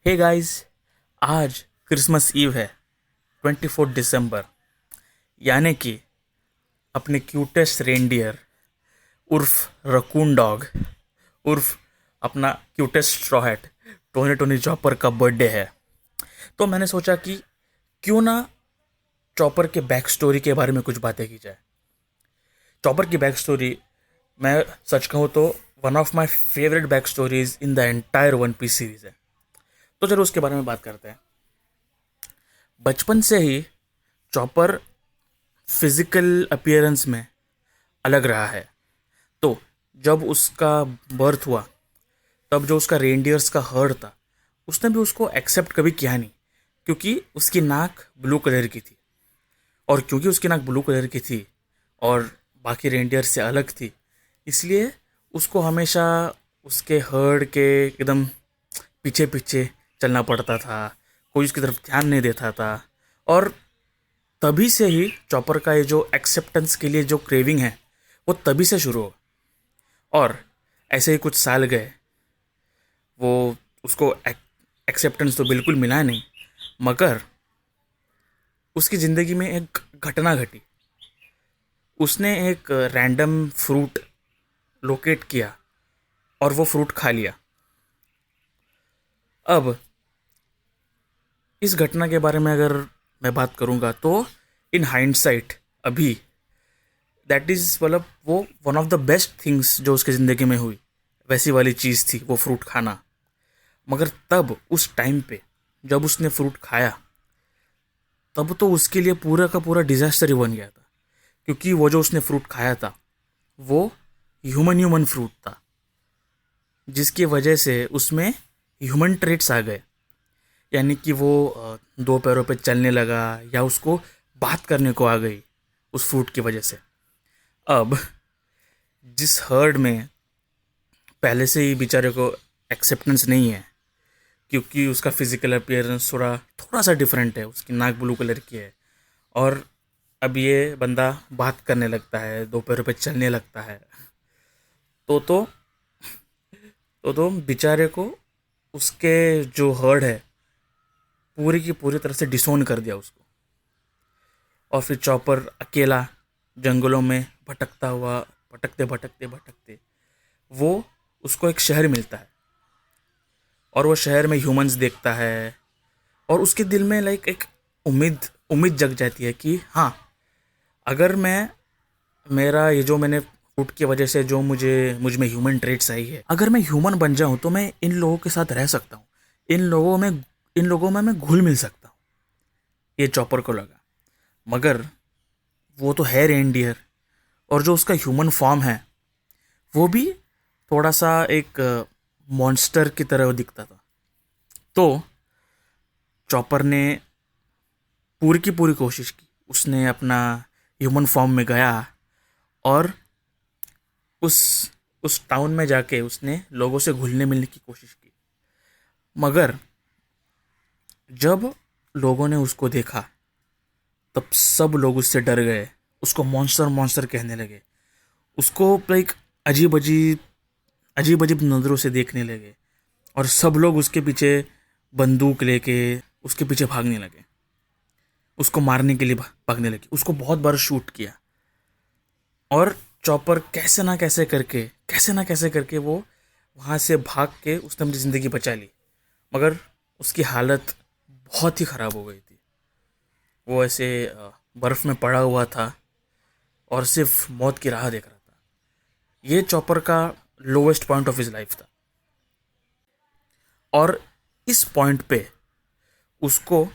Hey guys, आज Christmas ewe है। 24 दिसंबर, यानी कि अपने क्यूटेस्ट रेंडियर उर्फ रकून डॉग उर्फ अपना cutest straw hat Tony Tony chopper का बर्थडे है। तो मैंने सोचा कि क्यों ना चॉपर के बैक स्टोरी के बारे में कुछ बातें की जाए। चॉपर की बैक स्टोरी, मैं सच कहूँ तो one of my favourite back stories in the entire One Piece series है। तो चलो उसके बारे में बात करते हैं। बचपन से ही चॉपर फिजिकल अपीयरेंस में अलग रहा है। तो जब उसका बर्थ हुआ, तब जो उसका रेंडियर्स का हर्ड था, उसने भी उसको एक्सेप्ट कभी किया नहीं, क्योंकि उसकी नाक ब्लू कलर की थी। और क्योंकि उसकी नाक ब्लू कलर की थी और बाकी रेंडियर से अलग थी, इसलिए उसको हमेशा उसके हर्ड के एकदम पीछे पीछे चलना पड़ता था। कोई उसकी तरफ ध्यान नहीं देता था। और तभी से ही चॉपर का ये जो एक्सेप्टेंस के लिए जो क्रेविंग है, वो तभी से शुरू हो। और ऐसे ही कुछ साल गए, वो उसको एक्सेप्टेंस तो बिल्कुल मिला नहीं, मगर उसकी ज़िंदगी में एक घटना घटी। उसने एक रैंडम फ्रूट लोकेट किया और वो फ्रूट खा लिया। अब इस घटना के बारे में अगर मैं बात करूँगा तो इन हाइंडसाइट अभी दैट इज़ मतलब वो one of the best things जो उसकी ज़िंदगी में हुई, वैसी वाली चीज़ थी वो फ्रूट खाना। मगर तब उस टाइम पे जब उसने फ्रूट खाया, तब तो उसके लिए पूरा का पूरा डिजास्टर ही बन गया था। क्योंकि वो जो उसने फ्रूट खाया था, वो ह्यूमन ह्यूमन फ्रूट था, जिसकी वजह से उसमें ह्यूमन ट्रेट्स आ गए। यानी कि वो दो पैरों पे चलने लगा, या उसको बात करने को आ गई उस फ्रूट की वजह से। अब जिस हर्ड में पहले से ही बेचारे को एक्सेप्टेंस नहीं है, क्योंकि उसका फिजिकल अपीयरेंस थोड़ा थोड़ा सा डिफरेंट है, उसकी नाक ब्लू कलर की है, और अब ये बंदा बात करने लगता है, दो पैरों पे चलने लगता है, तो तो तो बेचारे को उसके जो हर्ड है पूरी की पूरी तरह से डिसोन कर दिया उसको। और फिर चॉपर अकेला जंगलों में भटकता हुआ, भटकते भटकते भटकते वो उसको एक शहर मिलता है। और वो शहर में ह्यूमंस देखता है, और उसके दिल में लाइक एक उम्मीद उम्मीद जग जाती है कि हाँ, अगर मैं मेरा ये जो मैंने फूड की वजह से जो मुझ में ह्यूमन ट्रेट्स आई है, अगर मैं ह्यूमन बन जाऊं तो मैं इन लोगों के साथ रह सकता हूँ। इन लोगों में मैं घुल मिल सकता हूँ, ये चॉपर को लगा। मगर वो तो है रेनडियर, और जो उसका ह्यूमन फॉर्म है वो भी थोड़ा सा एक मॉन्स्टर की तरह दिखता था। तो चॉपर ने पूरी की पूरी कोशिश की, उसने अपना ह्यूमन फॉर्म में गया, और उस उस टाउन में जाके उसने लोगों से घुलने मिलने की कोशिश की। मगर जब लोगों ने उसको देखा, तब सब लोग उससे डर गए, उसको मॉन्स्टर मॉन्स्टर कहने लगे, उसको लाइक अजीब अजीब अजीब अजीब नज़रों से देखने लगे। और सब लोग उसके पीछे बंदूक लेके उसके पीछे भागने लगे, उसको मारने के लिए भागने लगे। उसको बहुत बार शूट किया, और चॉपर कैसे ना कैसे करके वो वहाँ से भाग के उसने अपनी ज़िंदगी बचा ली। मगर उसकी हालत बहुत ही ख़राब हो गई थी। वो ऐसे बर्फ़ में पड़ा हुआ था और सिर्फ मौत की राह देख रहा था। ये चॉपर का lowest point of his life था। और इस पॉइंट पे उसको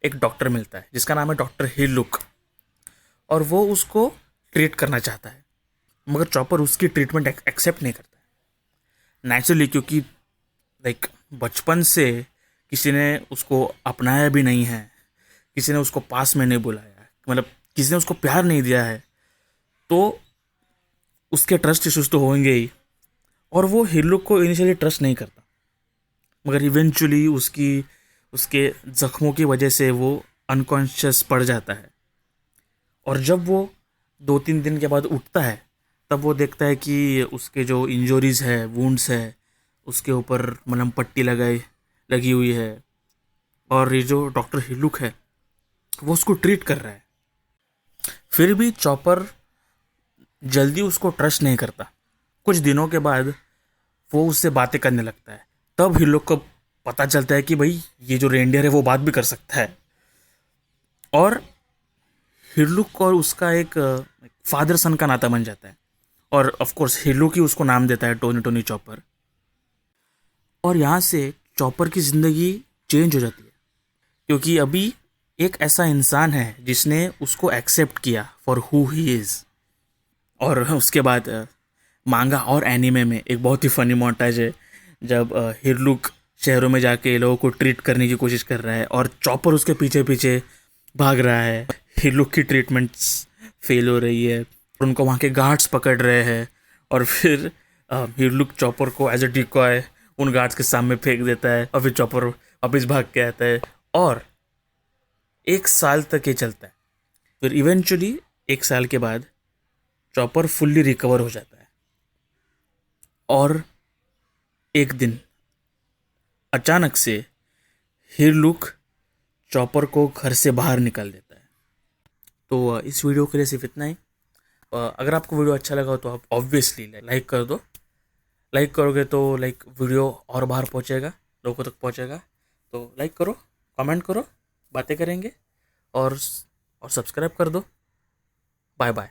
एक डॉक्टर मिलता है जिसका नाम है डॉक्टर हिलुक, और वो उसको ट्रीट करना चाहता है। मगर चॉपर उसकी ट्रीटमेंट एक्सेप्ट नहीं करता है, नेचुरली, क्योंकि लाइक बचपन से किसी ने उसको अपनाया भी नहीं है, किसी ने उसको पास में नहीं बुलाया, मतलब किसी ने उसको प्यार नहीं दिया है। तो उसके ट्रस्ट इश्यूज तो होंगे ही, और वो हिलुक को इनिशियली ट्रस्ट नहीं करता। मगर इवेंचुअली उसके जख्मों की वजह से वो अनकॉन्शियस पड़ जाता है। और जब वो 2-3 दिन के बाद उठता है, तब वो देखता है कि उसके जो इंजरीज है, वुंड्स है, उसके ऊपर मलहम पट्टी लगाई लगी हुई है, और ये जो डॉक्टर हिलुक है वो उसको ट्रीट कर रहा है। फिर भी चॉपर जल्दी उसको ट्रस्ट नहीं करता। कुछ दिनों के बाद वो उससे बातें करने लगता है। तब हिलुक को पता चलता है कि भाई ये जो रेंडियर है वो बात भी कर सकता है। और हिलुक और उसका एक फादर सन का नाता बन जाता है। और ऑफ कोर्स हिलुक ही उसको नाम देता है टोनी टोनी चॉपर। और यहाँ से चॉपर की ज़िंदगी चेंज हो जाती है, क्योंकि अभी एक ऐसा इंसान है जिसने उसको एक्सेप्ट किया फॉर हु ही इज़। और उसके बाद मांगा और एनीमे में एक बहुत ही फनी मोन्टाज है, जब हिरलुक शहरों में जाके लोगों को ट्रीट करने की कोशिश कर रहा है और चॉपर उसके पीछे पीछे भाग रहा है। हिरलुक की ट्रीटमेंट्स फेल हो रही है, उनको वहाँ के गार्ड्स पकड़ रहे हैं, और फिर हिरलुक चॉपर को एज अ डिकॉय उन गार्ड्स के सामने फेंक देता है, और फिर चॉपर वापस भाग के आता है। और 1 साल तक ये चलता है। फिर इवेंचुअली 1 साल के बाद चॉपर फुल्ली रिकवर हो जाता है। और एक दिन अचानक से हिरलुक चॉपर को घर से बाहर निकाल देता है। तो इस वीडियो के लिए सिर्फ इतना ही। अगर आपको वीडियो अच्छा लगा हो तो आप ऑब्वियसली लाइक कर दो। लाइक करोगे तो वीडियो और बाहर पहुंचेगा, लोगों तक पहुंचेगा। तो लाइक करो, कमेंट करो, बातें करेंगे, और सब्सक्राइब कर दो। Bye bye.